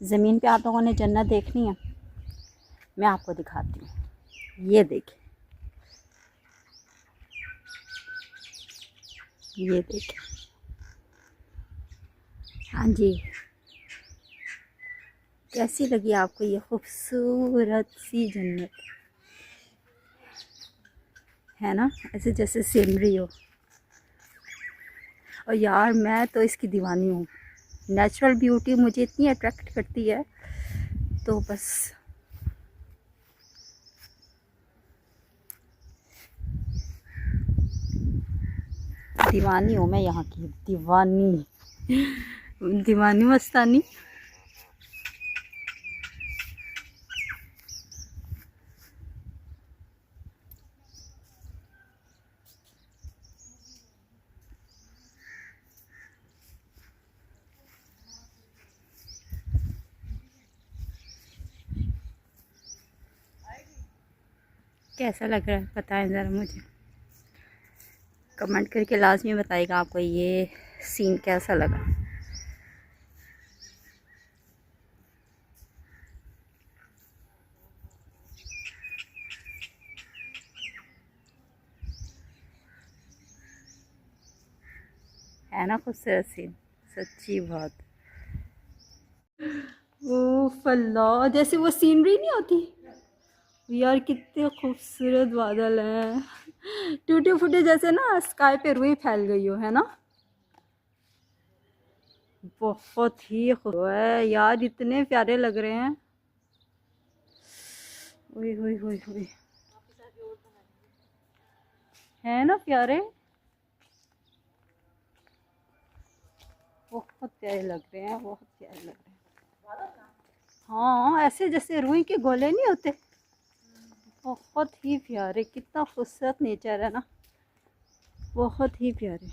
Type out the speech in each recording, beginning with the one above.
ज़मीन पे आप लोगों ने जन्नत देखनी है, मैं आपको दिखाती हूँ। ये देखिए, ये देखिए। हाँ जी, कैसी लगी आपको ये खूबसूरत सी जन्नत? है ना, ऐसे जैसे सीनरी हो। और यार मैं तो इसकी दीवानी हूँ। नेचुरल ब्यूटी मुझे इतनी अट्रैक्ट करती है, तो बस दीवानी हूँ मैं यहाँ की, दीवानी दीवानी मस्तानी। कैसा लग रहा है बताएं ज़रा मुझे, कमेंट करके लाजमी बताइएगा आपको ये सीन कैसा लगा। है ना खूबसूरत सीन, सच्ची बात। ओ फल्ला, जैसे वो सीनरी नहीं होती यार, कितने खूबसूरत बादल हैं, टूटे फूटे जैसे ना स्काई पे रुई फैल गई हो, है ना। बहुत ही खूब है यार, इतने प्यारे लग रहे हैं। ओए होए होए होए, है ना प्यारे, बहुत प्यारे लग रहे हैं, बहुत प्यारे लग रहे हैं। हाँ, ऐसे जैसे रुई के गोले नहीं होते, बहुत ही प्यारे। कितना खूबसूरत नेचर है ना, बहुत ही प्यारे।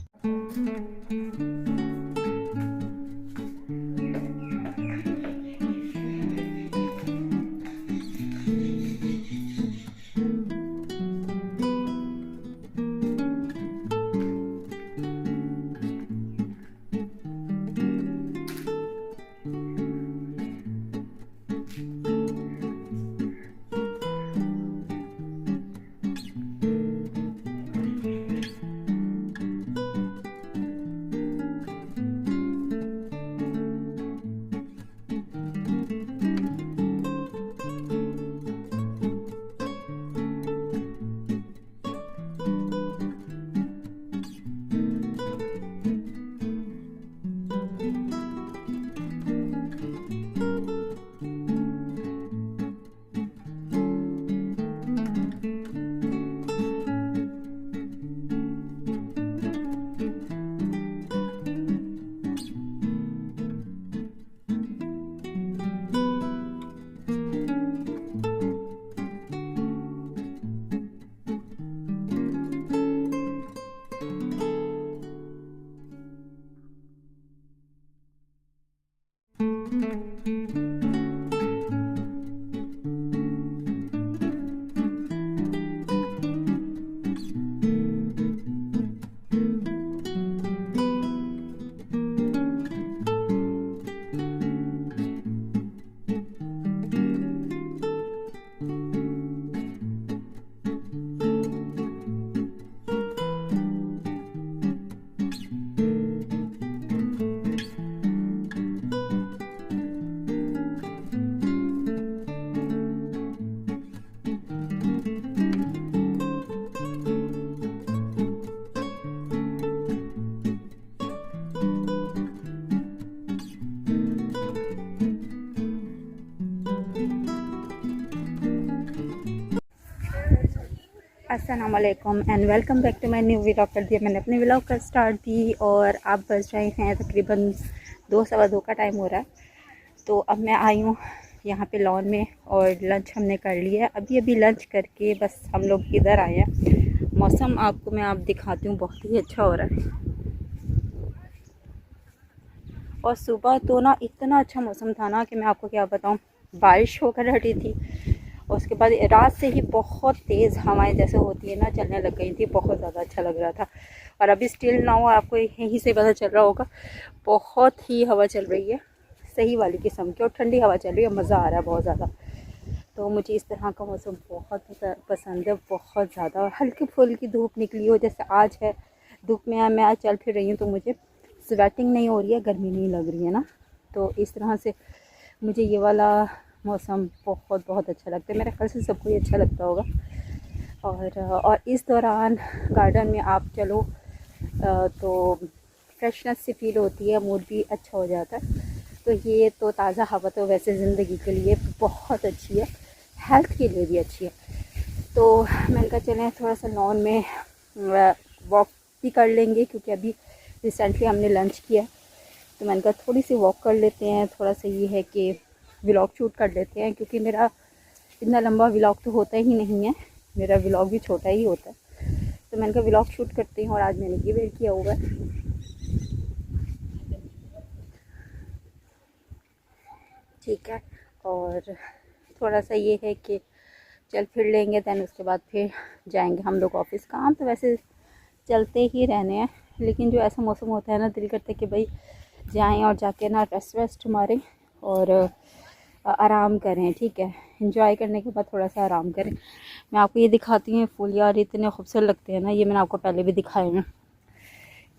अस्सलाम वालेकुम and welcome back to my new vlog. कर दिया मैंने अपने व्लॉग का स्टार्ट दी और अब बज रहे हैं तकरीबन 2 सवा 2 का टाइम हो रहा है। तो अब मैं आई हूँ यहाँ पे लॉन में और लंच हमने कर लिया है। अभी अभी लंच करके बस हम लोग इधर आए हैं। मौसम आपको मैं दिखाती हूँ, बहुत ही अच्छा हो रहा है। और सुबह तो ना इतना अच्छा मौसम था ना कि मैं आपको क्या बताऊँ, बारिश होकर हटी थी और उसके बाद रात से ही बहुत तेज़ हवाएं जैसे होती है ना चलने लग गई थी। बहुत ज़्यादा अच्छा लग रहा था और अभी स्टिल नाउ आपको यहीं से पता चल रहा होगा बहुत ही हवा चल रही है, सही वाली किस्म की, और ठंडी हवा चल रही है, मज़ा आ रहा है बहुत ज़्यादा। तो मुझे इस तरह का मौसम बहुत पसंद है, बहुत ज़्यादा। और हल्की फुल्की धूप निकली हो जैसे आज है, धूप में मैं आज चल फिर रही हूँ तो मुझे स्वेटिंग नहीं हो रही है, गर्मी नहीं लग रही है ना। तो इस तरह से मुझे ये वाला मौसम बहुत बहुत अच्छा लगता है, मेरे ख्याल से सबको ही अच्छा लगता होगा। और इस दौरान गार्डन में आप चलो तो फ्रेशनेस सी फील होती है, मूड भी अच्छा हो जाता है। तो ये तो ताज़ा हवा तो वैसे ज़िंदगी के लिए बहुत अच्छी है, हेल्थ के लिए भी अच्छी है। तो मैंने कहा चलें थोड़ा सा लॉन में वॉक भी कर लेंगे, क्योंकि अभी रिसेंटली हमने लंच किया, तो मैंने कहा थोड़ी सी वॉक कर लेते हैं। थोड़ा सा ये है कि व्लॉग शूट कर लेते हैं, क्योंकि मेरा इतना लंबा व्लॉग तो होता ही नहीं है, मेरा व्लॉग भी छोटा ही होता है। तो मैंने कहा व्लॉग शूट करते हैं, और आज मैंने ये वेयर किया हुआ है। ठीक है, और थोड़ा सा ये है कि चल फिर लेंगे, दैन उसके बाद फिर जाएंगे हम लोग ऑफिस। काम तो वैसे चलते ही रहने हैं, लेकिन जो ऐसा मौसम होता है ना, दिल करता है कि भाई जाएं और जाके ना रेस्ट मारें और आराम करें। ठीक है, एंजॉय करने के बाद थोड़ा सा आराम करें। मैं आपको ये दिखाती हूँ फूल, यार इतने खूबसूरत लगते हैं ना, ये मैंने आपको पहले भी दिखाए हैं।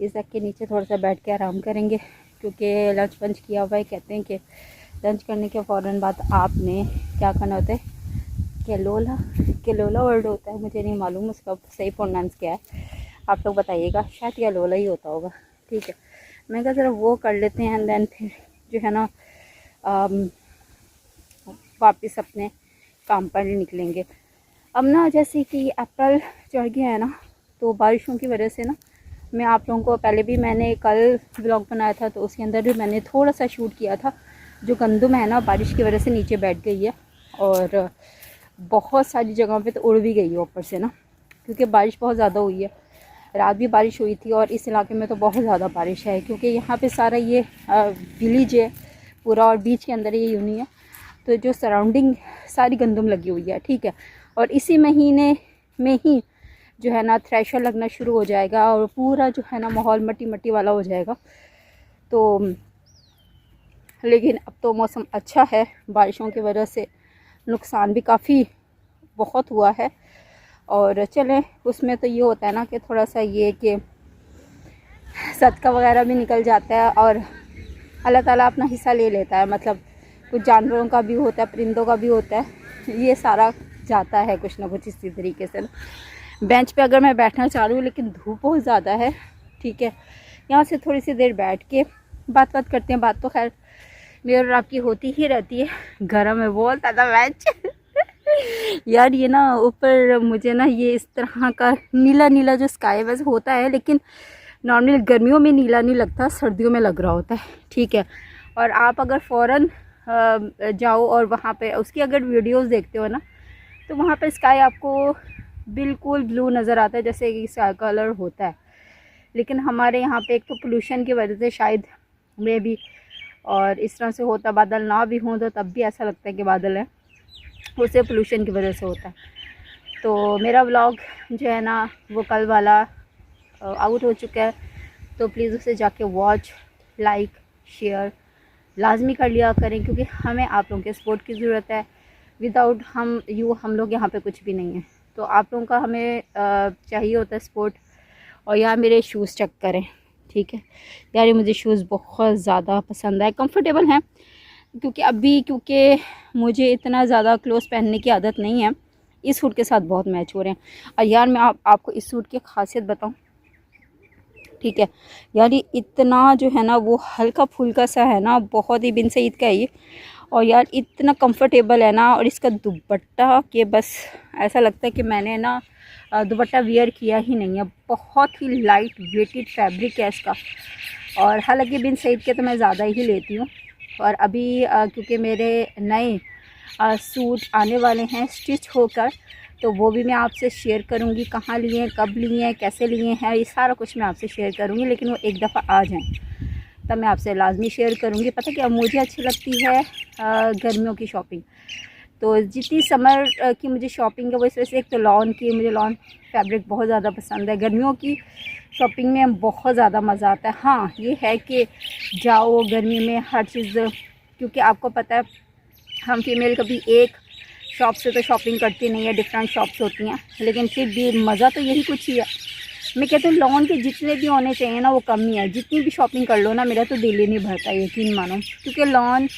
इस तक के नीचे थोड़ा सा बैठ के आराम करेंगे, क्योंकि लंच वंच किया हुआ है। कहते हैं कि लंच करने के फ़ौरन बाद आपने क्या करना होता है, केलोला वर्ड होता है, मुझे नहीं मालूम उसका सही प्रोनाउंस क्या है, आप लोग बताइएगा, शायद केलोला ही होता होगा। ठीक है, मैं कहा ज़रा वो कर लेते हैं, एंड देन फिर जो है ना वापस अपने काम पर निकलेंगे। अब ना जैसे कि अप्रैल चढ़ गया है ना, तो बारिशों की वजह से ना, मैं आप लोगों को पहले भी मैंने कल व्लॉग बनाया था, तो उसके अंदर भी मैंने थोड़ा सा शूट किया था। जो गंदम है ना, बारिश की वजह से नीचे बैठ गई है, और बहुत सारी जगहों पे तो उड़ भी गई है ऊपर से ना, क्योंकि बारिश बहुत ज़्यादा हुई है। रात भी बारिश हुई थी, और इस इलाके में तो बहुत ज़्यादा बारिश है, क्योंकि यहाँ पे सारा ये विलेज है पूरा, और बीच के अंदर ये यूनी है। तो जो सराउंडिंग सारी गंदम लगी हुई है। ठीक है, और इसी महीने में ही जो है ना थ्रेशर लगना शुरू हो जाएगा, और पूरा जो है ना माहौल मट्टी मट्टी वाला हो जाएगा। तो लेकिन अब तो मौसम अच्छा है, बारिशों की वजह से नुकसान भी काफ़ी बहुत हुआ है। और चलें, उसमें तो ये होता है ना कि थोड़ा सा ये कि सदका वगैरह भी निकल जाता है, और अल्लाह ताला अपना हिस्सा ले लेता है। मतलब कुछ जानवरों का भी होता है, परिंदों का भी होता है, ये सारा जाता है कुछ ना कुछ इसी तरीके से। बेंच पे अगर मैं बैठना चाह रही हूँ, लेकिन धूप बहुत ज़्यादा है। ठीक है, यहाँ से थोड़ी सी देर बैठ के बात करते हैं। बात तो खैर मेरी और आपकी होती ही रहती है, गर्म है बहुत ज़्यादा बेंच यार ये ना ऊपर मुझे ना ये इस तरह का नीला नीला जो स्काई वैसे होता है, लेकिन नॉर्मली गर्मियों में नीला नहीं लगता, सर्दियों में लग रहा होता है। ठीक है, और आप अगर फ़ौरन जाओ और वहाँ पे उसकी अगर वीडियोस देखते हो ना, तो वहाँ पे स्काई आपको बिल्कुल ब्लू नज़र आता है, जैसे कि स्काई कलर होता है। लेकिन हमारे यहाँ पे एक तो पोल्यूशन की वजह से शायद में भी, और इस तरह से होता, बादल ना भी हों तो तब भी ऐसा लगता है कि बादल है, उससे पोल्यूशन की वजह से होता है। तो मेरा व्लॉग जो है ना वो कल वाला आउट हो चुका है, तो प्लीज़ उसे जाके वॉच, लाइक, शेयर लाजमी कर लिया करें, क्योंकि हमें आप लोगों के सपोर्ट की ज़रूरत है। विदाउट हम लोग यहाँ पे कुछ भी नहीं है। तो आप लोगों का हमें चाहिए होता है सपोर्ट। और यार मेरे शूज़ चेक करें। ठीक है यार, ये मुझे शूज़ बहुत ज़्यादा पसंद आए, कंफर्टेबल हैं, क्योंकि मुझे इतना ज़्यादा क्लोज पहनने की आदत नहीं है, इस सूट के साथ बहुत मैच हो रहे हैं। और यार मैं आपको इस सूट की खासियत बताऊं, ठीक है यार, ये इतना जो है ना वो हल्का फुल्का सा है ना, बहुत ही बिन सईद का है ये, और यार इतना कंफर्टेबल है ना। और इसका दुपट्टा के बस ऐसा लगता है कि मैंने ना दुपट्टा वियर किया ही नहीं है, बहुत ही लाइट वेटेड फैब्रिक है इसका। और हालांकि बिन सईद के तो मैं ज़्यादा ही लेती हूँ, और अभी क्योंकि मेरे नए सूट आने वाले हैं स्टिच होकर, तो वो भी मैं आपसे शेयर करूँगी, कहाँ लिए हैं, कब लिए हैं, कैसे लिए हैं, ये सारा कुछ मैं आपसे शेयर करूँगी। लेकिन वो एक दफ़ा आ जाएँ तब मैं आपसे लाजमी शेयर करूँगी। पता क्या मुझे अच्छी लगती है गर्मियों की शॉपिंग, तो जितनी समर की मुझे शॉपिंग है वो इस वजह से, एक तो लॉन की, मुझे लॉन फैब्रिक बहुत ज़्यादा पसंद है। गर्मियों की शॉपिंग में बहुत ज़्यादा मज़ा आता है। हाँ ये है कि जाओ गर्मी में हर चीज़ क्योंकि आपको पता है हम फीमेल कभी एक शॉप से तो शॉपिंग करती नहीं है, डिफरेंट शॉप्स होती हैं, लेकिन फिर भी मज़ा तो यही कुछ ही है। मैं कहती हूँ लॉन के जितने भी होने चाहिए ना वो कम ही है। जितनी भी शॉपिंग कर लो ना, मेरा तो दिल ही नहीं भरता, यकीन मानो। क्योंकि लॉन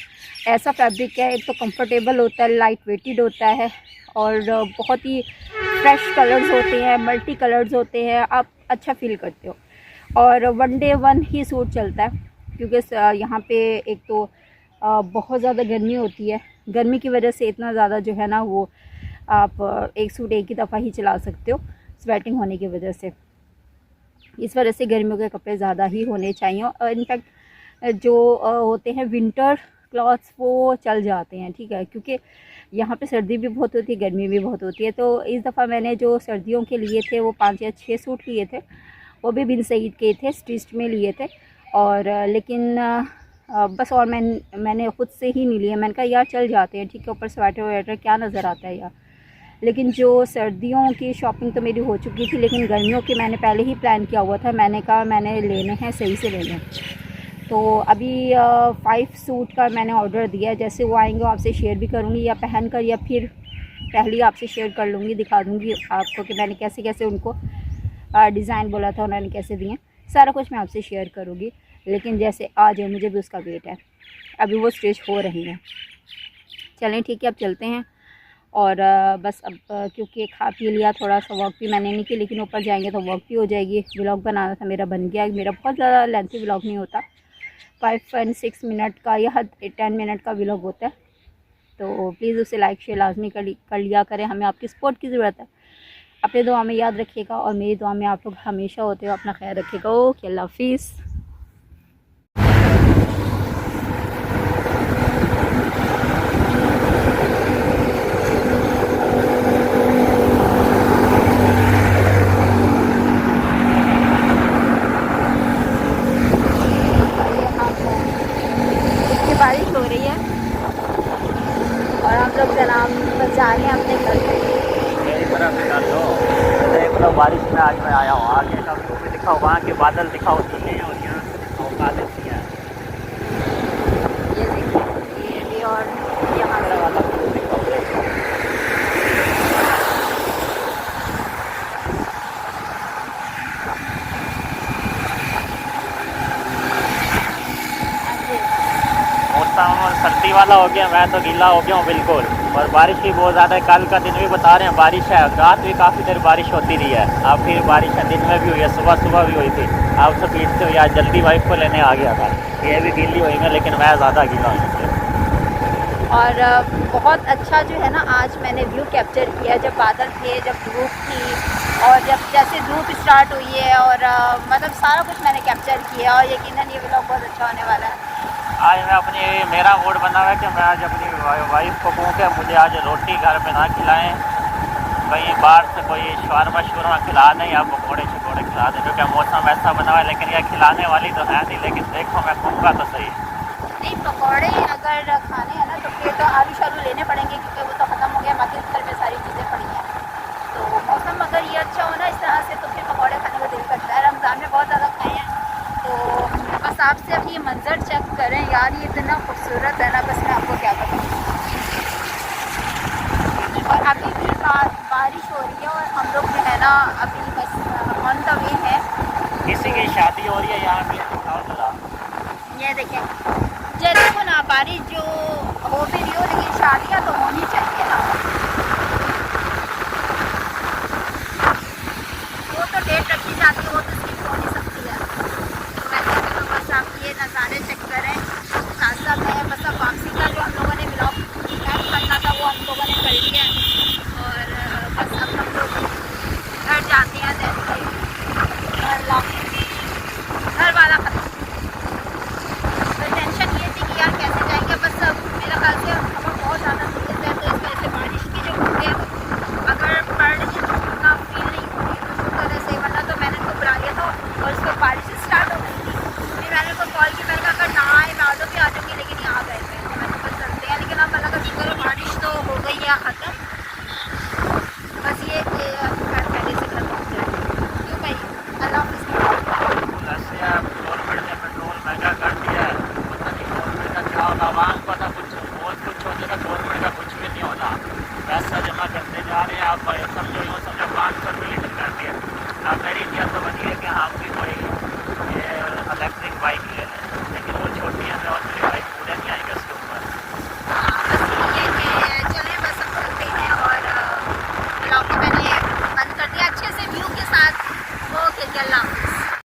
ऐसा फैब्रिक है, एक तो कंफर्टेबल होता है, लाइट वेटेड होता है और बहुत ही फ्रेश कलर्स होते हैं, मल्टी कलर्स होते हैं, आप अच्छा फील करते हो। और वन डे वन ही सूट चलता है, क्योंकि यहाँ पे एक तो बहुत ज़्यादा गर्मी होती है। गर्मी की वजह से इतना ज़्यादा जो है ना वो आप एक सूट एक ही दफ़ा ही चला सकते हो, स्वेटिंग होने की वजह से। इस वजह से गर्मियों के कपड़े ज़्यादा ही होने चाहिए। और इनफैक्ट जो होते हैं विंटर क्लॉथ्स वो चल जाते हैं, ठीक है, क्योंकि यहाँ पे सर्दी भी बहुत होती है, गर्मी भी बहुत होती है। तो इस दफ़ा मैंने जो सर्दियों के लिए थे वो 5 या 6 सूट लिए थे, वो भी बिन सईद के थे, स्टिच्ड में लिए थे। और लेकिन बस और मैंने ख़ुद से ही नहीं लिए। मैंने कहा यार चल जाते हैं, ठीक है, ऊपर स्वेटर वेटर क्या नज़र आता है यार। लेकिन जो सर्दियों की शॉपिंग तो मेरी हो चुकी थी, लेकिन गर्मियों की मैंने पहले ही प्लान किया हुआ था। मैंने कहा मैंने लेने हैं, सही से लेने। तो अभी 5 सूट का मैंने ऑर्डर दिया है। जैसे वो आएंगे आपसे शेयर भी करूँगी, या पहन कर या फिर पहले आपसे शेयर कर लूँगी, दिखा दूँगी आपको कि मैंने कैसे कैसे उनको डिज़ाइन बोला था, उन्होंने कैसे दिए, सारा कुछ मैं आपसे शेयर करूँगी। लेकिन जैसे आ जाए, मुझे भी उसका वेट है, अभी वो स्टिच हो रही हैं। चलें ठीक है, अब चलते हैं। और बस अब क्योंकि खा पी लिया, थोड़ा सा वॉक भी मैंने नहीं की, लेकिन ऊपर जाएंगे तो वॉक भी हो जाएगी। व्लॉग बनाना था मेरा, बन गया। मेरा बहुत ज़्यादा लेंथी व्लॉग नहीं होता, 5 और 6 मिनट का या 10 मिनट का व्लॉग होता है। तो प्लीज़ उसे लाइक शेयर लाजमी कर लिया करें, हमें आपकी सपोर्ट की ज़रूरत है। अपने दुआ में याद रखिएगा और मेरी दुआ में आप लोग हमेशा होते हो। अपना ख्याल रखिएगा। ओके, अल्लाह हाफिज़। बारिश हो रही है और हम लोग जनाब बस जा रहे हैं अपने घर पे। मेरी तरफ निकाल लो, देख लो बारिश में आज मैं आया हूँ। आगे का व्यू भी दिखाओ, वहाँ के बादल दिखाओ, नीले और यहाँ से दिखाओ बादल किया। ये देखिए, ये भी और यहाँ वाला व्यू दिखाओ। मौसम सर्दी वाला हो गया, मैं तो गीला हो गया हूँ बिल्कुल। और बारिश भी बहुत ज़्यादा है, कल का दिन भी बता रहे हैं बारिश है, रात भी काफ़ी देर बारिश होती रही है। अब फिर बारिश है, दिन में भी हुई है, सुबह सुबह भी हुई थी। आप सब पीटते हुए आज जल्दी वाइफ को लेने आ गया था। ये भी गीली हुई है, लेकिन मैं ज़्यादा गीला हूँ। और बहुत अच्छा जो है ना, आज मैंने व्यू कैप्चर किया, जब बादल थे, जब धूप थी, और जब जैसे धूप स्टार्ट हुई है, और मतलब सारा कुछ मैंने कैप्चर किया। और यकीनन ये व्लॉग बहुत अच्छा होने वाला है। आज मेरा मूड बना हुआ है कि मैं आज अपनी वाइफ को कहूँ कि मुझे आज रोटी घर पे ना खिलाएं, कहीं बाहर से कोई शौरमा खिला दें या पकौड़े शकौड़े खिला दें, क्योंकि मौसम ऐसा बना हुआ है। लेकिन यह खिलाने वाली तो है नहीं, लेकिन देखो मैं कहूँगा तो सही। नहीं, पकौड़े अगर खाने हैं ना तो फिर तो आलू शालू लेने पड़ेंगे, क्योंकि वो तो ख़त्म हो गया, बाकी घर में सारी चीज़ें पड़ी हैं। तो मौसम अगर ये अच्छा हो ना इस तरह से, तो फिर पकौड़े खाने का दिल करता है। रमज़ान में बहुत ज़्यादा खाए हैं, तो बस आपसे अभी ये मंज़र चेक करें यार, ये इतना खूबसूरत है ना, बस मैं आपको क्या बताऊँ। और अभी भी बारिश हो रही है और हम लोग जो है ना अभी बस ऑन द वे है। किसी की शादी हो रही है यहाँ पे, ये देखें, ये देखो ना, बारिश जो